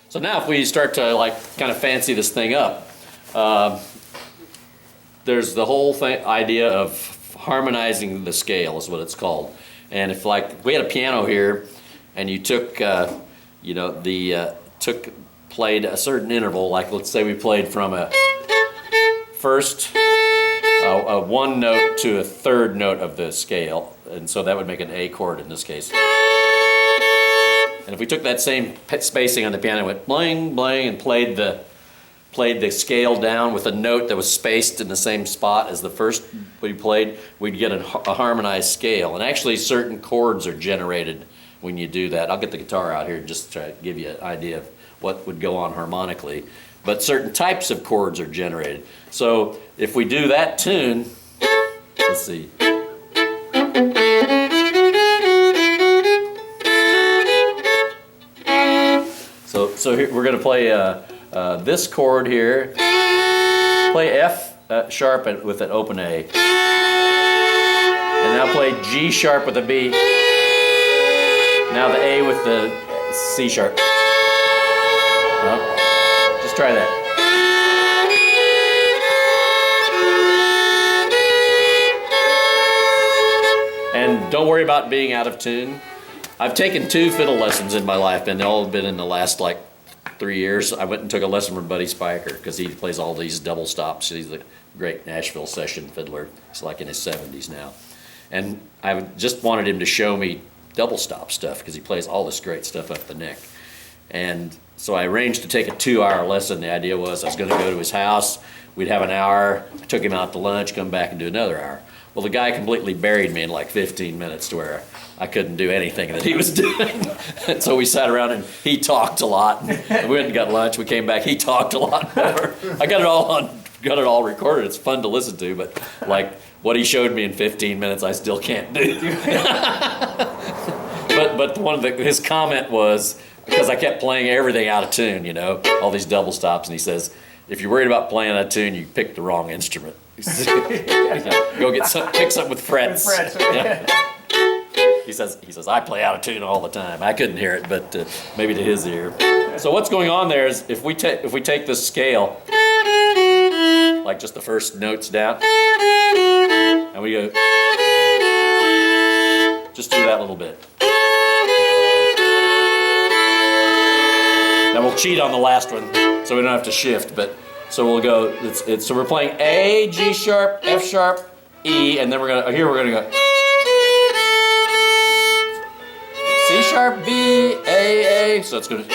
So now if we start to like kind of fancy this thing up, there's the whole idea of harmonizing the scale is what it's called. And if like we had a piano here and you took, you know, played a certain interval, like let's say we played from a first a one note to a third note of the scale, and so that would make an A chord in this case. And if we took that same spacing on the piano, went bling, bling, and played the scale down with a note that was spaced in the same spot as the first we played, we'd get a harmonized scale. And actually certain chords are generated when you do that. I'll get the guitar out here and just try to give you an idea of what would go on harmonically. But certain types of chords are generated. So if we do that tune, let's see. So here, we're going to play this chord here. Play F sharp with an open A. And now play G sharp with a B. Now the A with the C sharp. Just try that. And don't worry about being out of tune. I've taken 2 fiddle lessons in my life, and they've all been in the last like 3 years. I went and took a lesson from Buddy Spiker because he plays all these double stops. He's a great Nashville session fiddler. He's like in his 70s now. And I just wanted him to show me double stop stuff because he plays all this great stuff up the neck. And so I arranged to take a 2-hour lesson. The idea was I was going to go to his house. We'd have an hour. I took him out to lunch, come back and do another hour. Well, the guy completely buried me in like 15 minutes to where I couldn't do anything that he was doing. And so we sat around and he talked a lot. And we went and got lunch. We came back. He talked a lot more. I got it all recorded. It's fun to listen to, but like what he showed me in 15 minutes, I still can't do. But his comment was, because I kept playing everything out of tune, you know, all these double stops, and he says, if you're worried about playing out of tune, you picked the wrong instrument. Go pick something with frets. Yeah. He says, I play out of tune all the time. I couldn't hear it, but maybe to his ear. So what's going on there is if we take this scale, like just the first notes down, and we go, just do that little bit. Now we'll cheat on the last one, so we don't have to shift. But so we'll go. So we're playing A, G sharp, F sharp, E, and then we're gonna go C sharp, B, A. So it's gonna.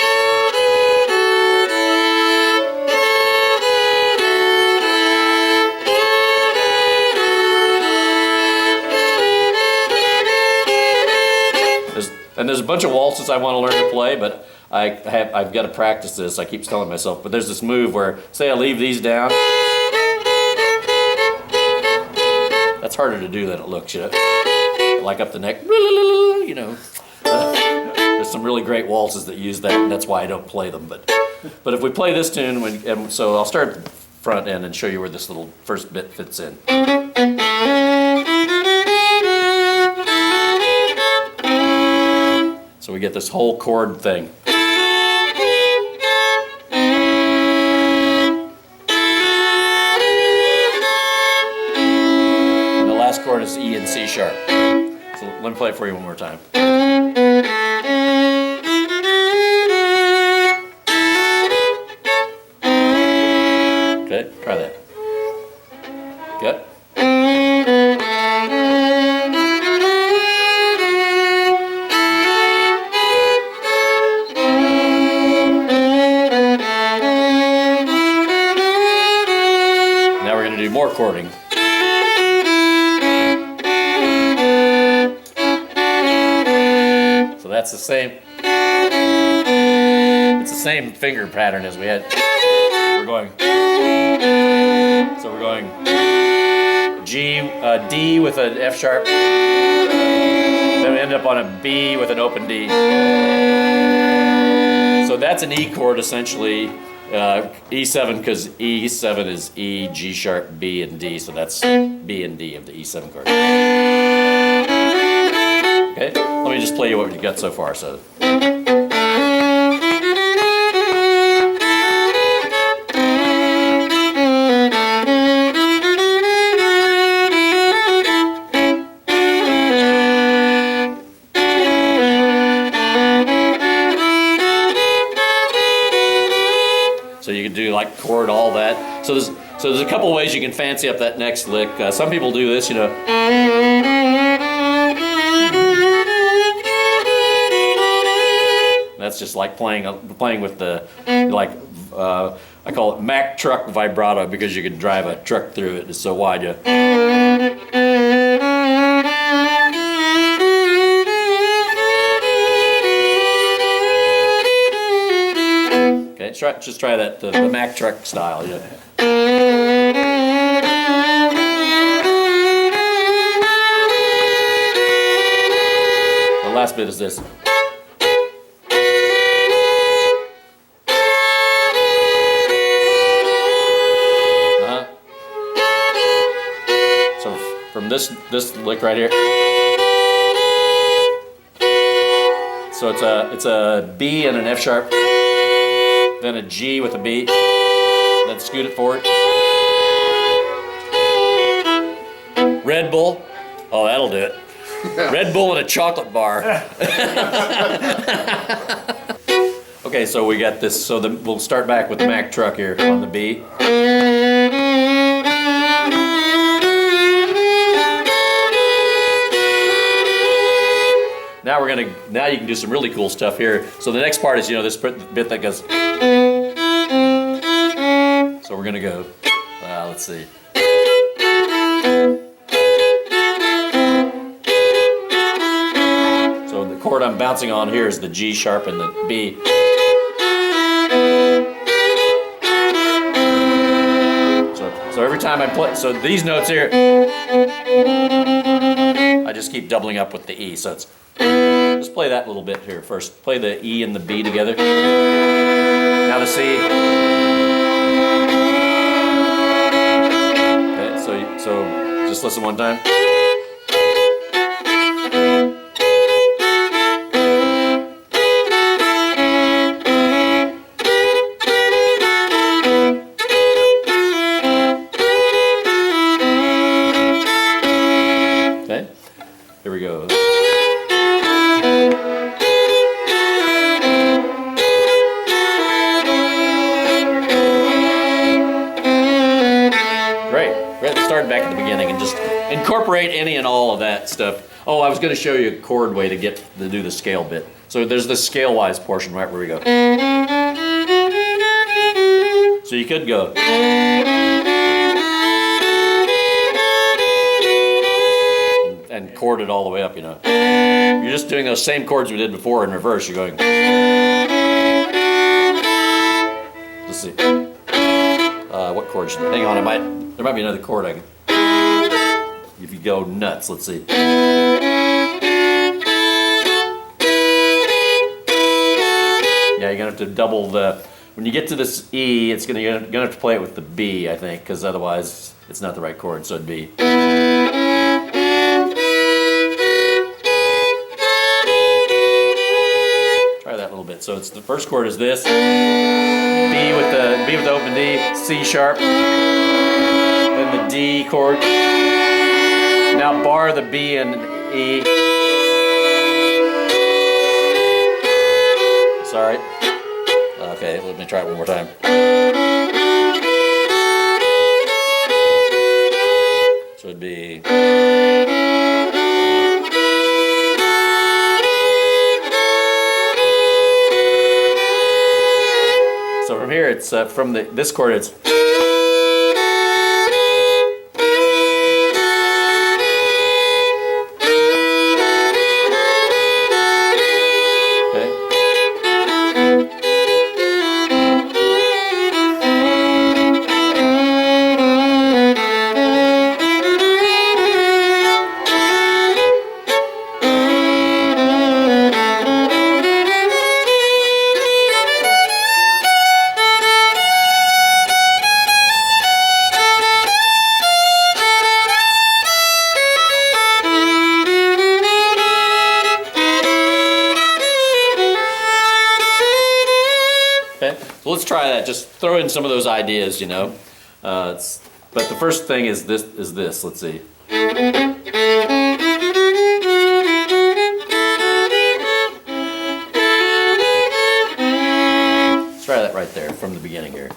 There's a bunch of waltzes I want to learn to play, but I've got to practice this. I keep telling myself, but there's this move where, say I leave these down. That's harder to do than it looks, you know. Like up the neck, you know. There's some really great waltzes that use that, and that's why I don't play them. But if we play this tune, so I'll start at the front end and show you where this little first bit fits in. So we get this whole chord thing. And the last chord is E and C sharp. So let me play it for you one more time. Okay, try that. Good. More chording. So that's the same. It's the same finger pattern as we had. We're going. So we're going D with an F sharp. Then we end up on a B with an open D. So that's an E chord essentially. E7 because E7 is E, G sharp, B, and D, so that's B and D of the E7 chord. Okay, let me just play you what we got so far. So So you can do like chord, all that. So there's a couple ways you can fancy up that next lick. Some people do this, you know. That's just like playing with the I call it Mack truck vibrato because you can drive a truck through it. It's so wide. You. Okay, just try that the Mack truck style. Yeah. The last bit is this. From this lick right here. So it's a B and an F sharp, then a G with a B, then scoot it forward. Red Bull, oh that'll do it. Red Bull and a chocolate bar. Okay, so we got this. So we'll start back with the Mack truck here on the B. Now you can do some really cool stuff here. So the next part is, you know, this bit that goes. So we're gonna go. Let's see. So the chord I'm bouncing on here is the G sharp and the B. So every time I play, so these notes here, I just keep doubling up with the E. So it's. Just play that little bit here first. Play the E and the B together. Now the C. Okay, so just listen one time. Okay, here we go. Start back at the beginning and just incorporate any and all of that stuff. Oh, I was going to show you a chord way to do the scale bit. So there's this scale-wise portion right where we go. So you could go. And chord it all the way up, you know. You're just doing those same chords we did before in reverse. You're going. Let's see. What chords? Hang on, there might be another chord I can. If you go nuts, let's see. Yeah, you're gonna have to double the. When you get to this E, you're gonna have to play it with the B, I think, because otherwise it's not the right chord. So it'd be. Try that a little bit. So it's the first chord is this. B with the open D, C sharp, then the D chord. Now bar the B and E. Sorry. Okay, let me try it one more time. So it'd be. So from here, it's from this chord, it's. So let's try that. Just throw in some of those ideas, you know. But the first thing is this. Let's see. Let's try that right there from the beginning here.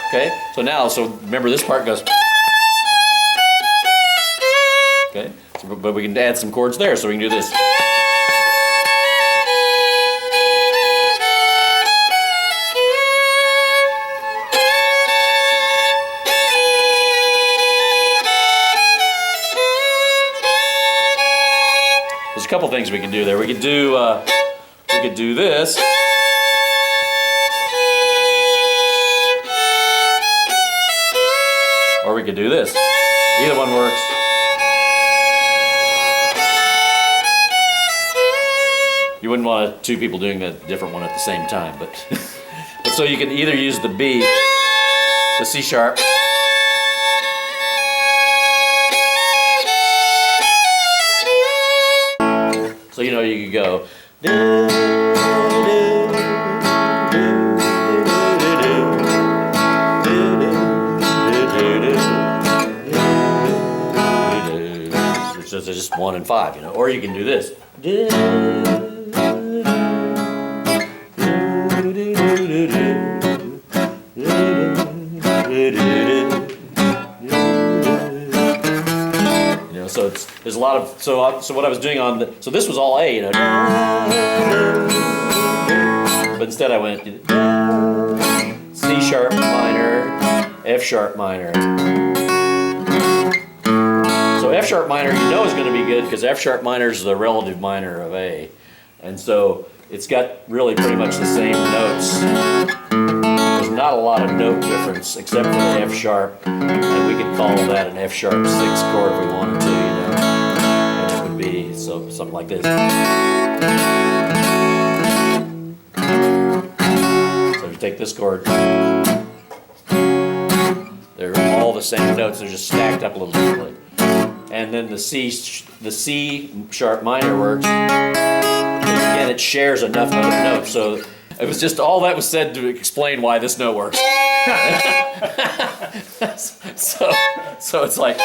Okay, so now, remember this part goes. Okay, but we can add some chords there, so we can do this. There's a couple things we can do there. We could do this. Or we could do this. Either one works. You wouldn't want two people doing a different one at the same time, but so you can either use the B, the C sharp, so you could go. So it's just 1 and 5, or you can do this. So there's a lot of so what I was doing so this was all A, but instead I went C sharp minor, F sharp minor. So F sharp minor, is going to be good because F sharp minor is the relative minor of A, and so it's got really pretty much the same notes. There's not a lot of note difference except for the F sharp, and we could call that an F sharp 6 chord if we wanted to, and it would be something like this. So if you take this chord, they're all the same notes. They're just stacked up a little differently. And then the C sharp minor works. Again, it shares enough other notes. So it was just all that was said to explain why this note works. so it's like.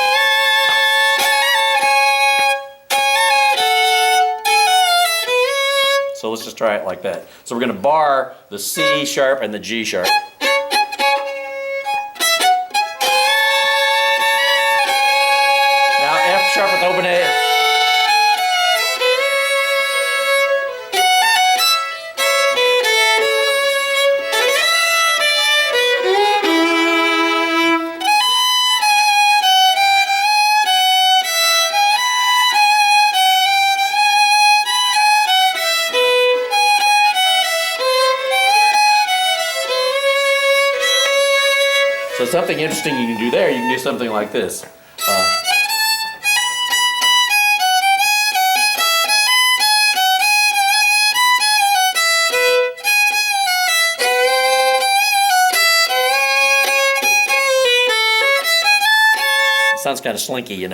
So let's just try it like that. So we're going to bar the C sharp and the G sharp. Sharp with open A. So something interesting you can do there, you can do something like this. Sounds kind of slinky,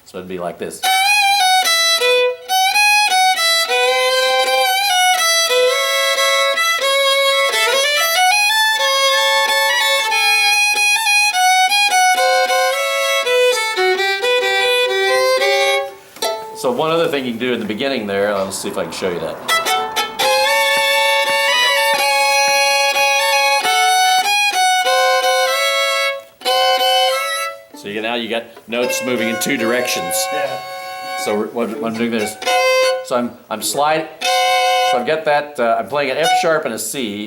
So it'd be like this. So one other thing you can do in the beginning there, let's see if I can show you that. So now you got notes moving in two directions. Yeah. So what I'm doing this. So I'm sliding. So I've got that. I'm playing an F sharp and a C.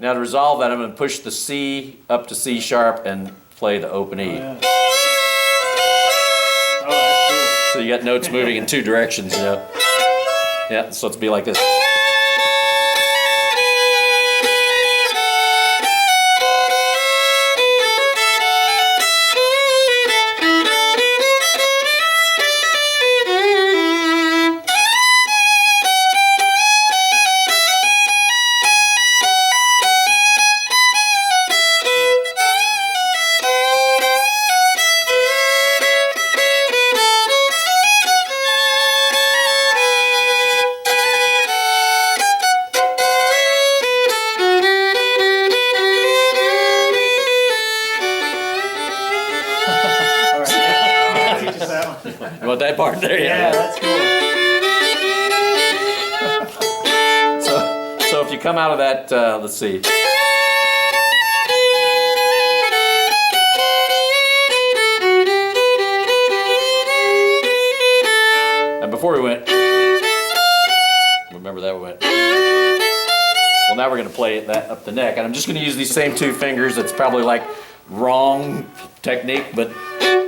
Now to resolve that, I'm going to push the C up to C sharp and play the open E. Oh, yeah. Oh, that's cool. So you got notes moving in two directions, you know. Yeah. So it's be like this. You want that part there? Yeah, that's cool. So if you come out of that, let's see. And before we went, remember that we went. Well, now we're going to play that up the neck, and I'm just going to use these same two fingers. It's probably like wrong technique, but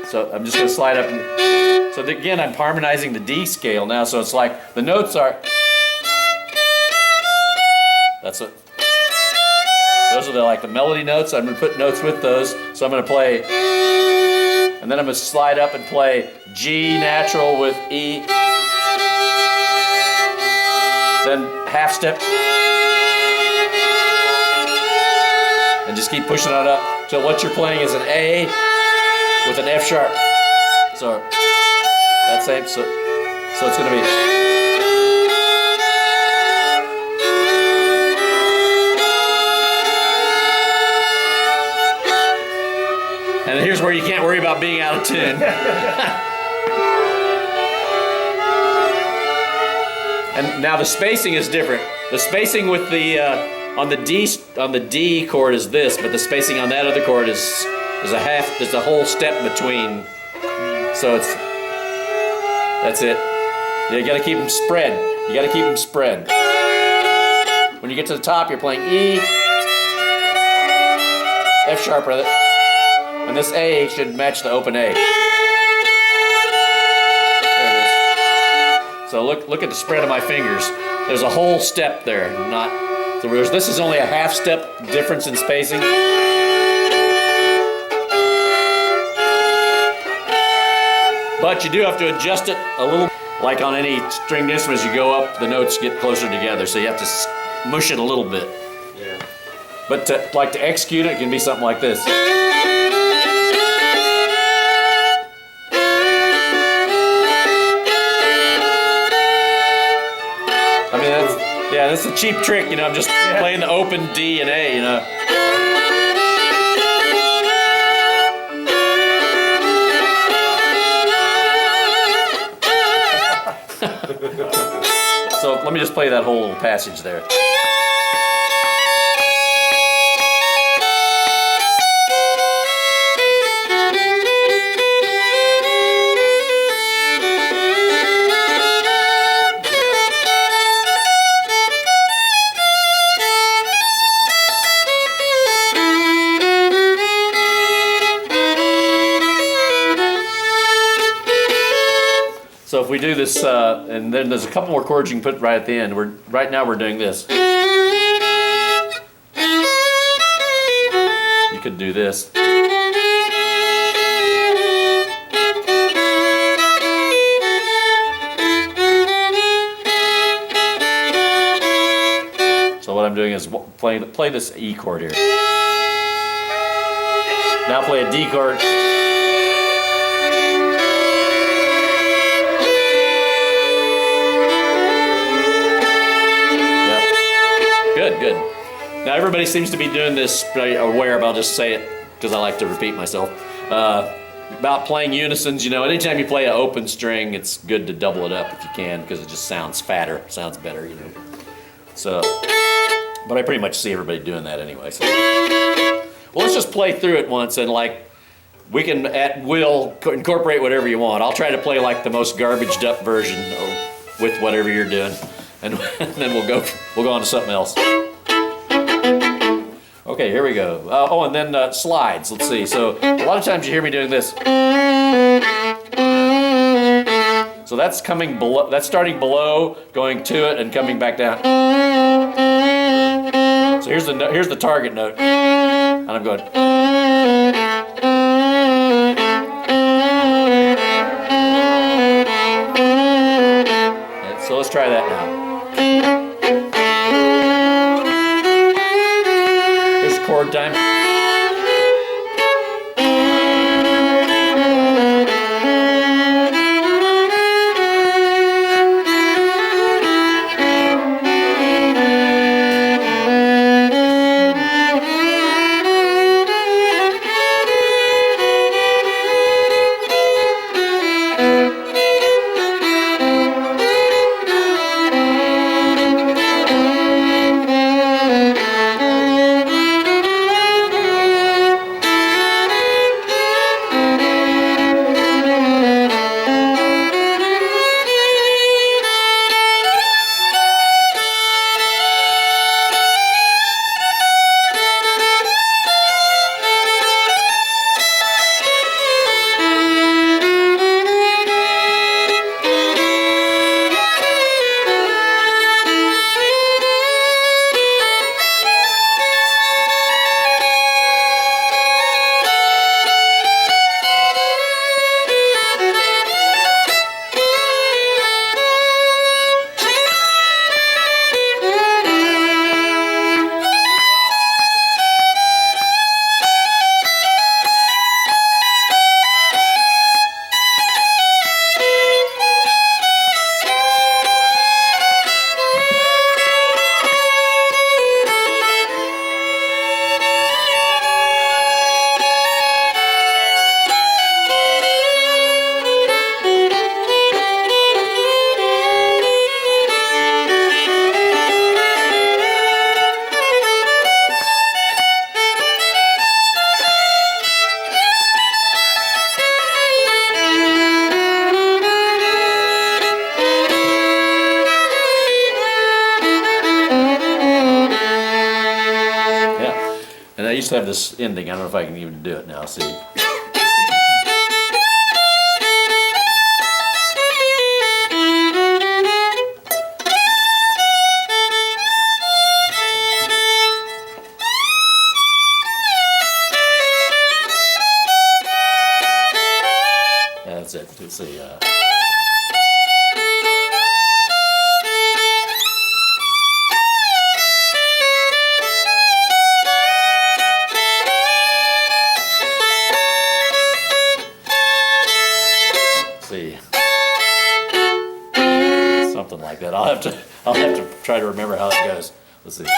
so I'm just going to slide up and. So again, I'm harmonizing the D scale now, so it's like the notes are. Those are like the melody notes. I'm going to put notes with those, so I'm going to play, and then I'm going to slide up and play G natural with E, then half step, and just keep pushing it up till what you're playing is an A with an F sharp. So. That same, so it's going to be. And here's where you can't worry about being out of tune. And now the spacing is different. The spacing with the on the D chord is this, but the spacing on that other chord is a half. There's a whole step between. So it's. That's it. You gotta keep them spread. You gotta keep them spread. When you get to the top, you're playing E, F sharp rather, and this A should match the open A. There it is. So look at the spread of my fingers. There's a whole step there. So this is only a half step difference in spacing. But you do have to adjust it a little. Like on any stringed instrument, as you go up, the notes get closer together, so you have to mush it a little bit. Yeah. But to execute it, it can be something like this. I mean, that's a cheap trick, you know. I'm just playing the open D and A, you know. So let me just play that whole little passage there. So if we do this, and then there's a couple more chords you can put right at the end. Right now we're doing this. You could do this. So what I'm doing is play this E chord here. Now play a D chord. Good. Now everybody seems to be doing this, aware, but I'll just say it because I like to repeat myself. About playing unisons, you know, anytime you play an open string, it's good to double it up if you can because it just sounds fatter, sounds better, you know. So, but I pretty much see everybody doing that anyway. So. Well, let's just play through it once and like we can at will incorporate whatever you want. I'll try to play like the most garbaged up version with whatever you're doing, and then we'll go on to something else. Okay, here we go. Oh, and then slides. Let's see. So a lot of times you hear me doing this. So that's coming below. That's starting below, going to it, and coming back down. So here's the target note, and I'm going. And so let's try that now. Here's chord time. And I used to have this ending. I don't know if I can even do it now. See. That's it. Let's see. See, something like that. I'll have to try to remember how it goes. Let's see. That.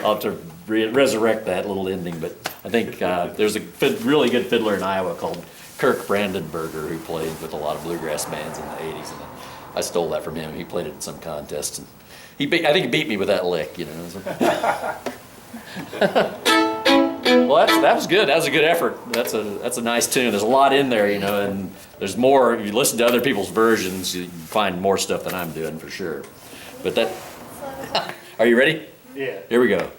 I'll have to resurrect that little ending, but I think there's a really good fiddler in Iowa called Kirk Brandenburger who played with a lot of bluegrass bands in the 80s, and I stole that from him. He played it in some contest, and I think he beat me with that lick, you know. Well, that was good. That was a good effort. That's a nice tune. There's a lot in there, you know, and there's more. If you listen to other people's versions, you find more stuff than I'm doing for sure. But that. Are you ready? Yeah. Here we go.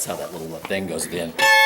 That's how that little thing goes at the end.